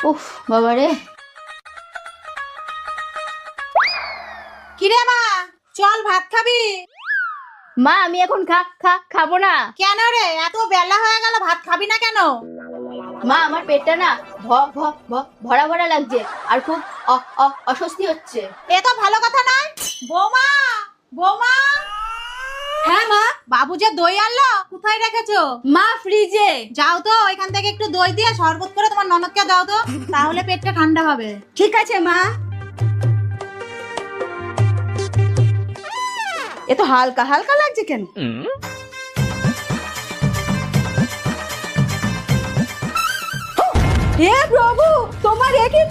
উফ বাবা রে। কিরে মা, চল ভাত খাবি? মা আমি এখন খাবো না। কেন রে, এত বেলা হয়ে গেল, ভাত খাবি না কেন? মা আমার পেটটা না ভরা ভরা লাগছে আর খুব অস্বস্তি হচ্ছে। এ তো ভালো কথা নয়। বৌমা, বৌমা। হ্যাঁ মা। বাবু যে দই আনলো, কোথায় রেখেছো? মা ফ্রিজে। যাও তো এখান থেকে একটু দই দিয়ে শরবত করে তোমার ননদকে দাও তো, তাহলে পেটটা ঠান্ডা হবে। ঠিক আছে মা। এ তো হালকা হালকা লাগছে কেন? হে প্রভু, তোমার একই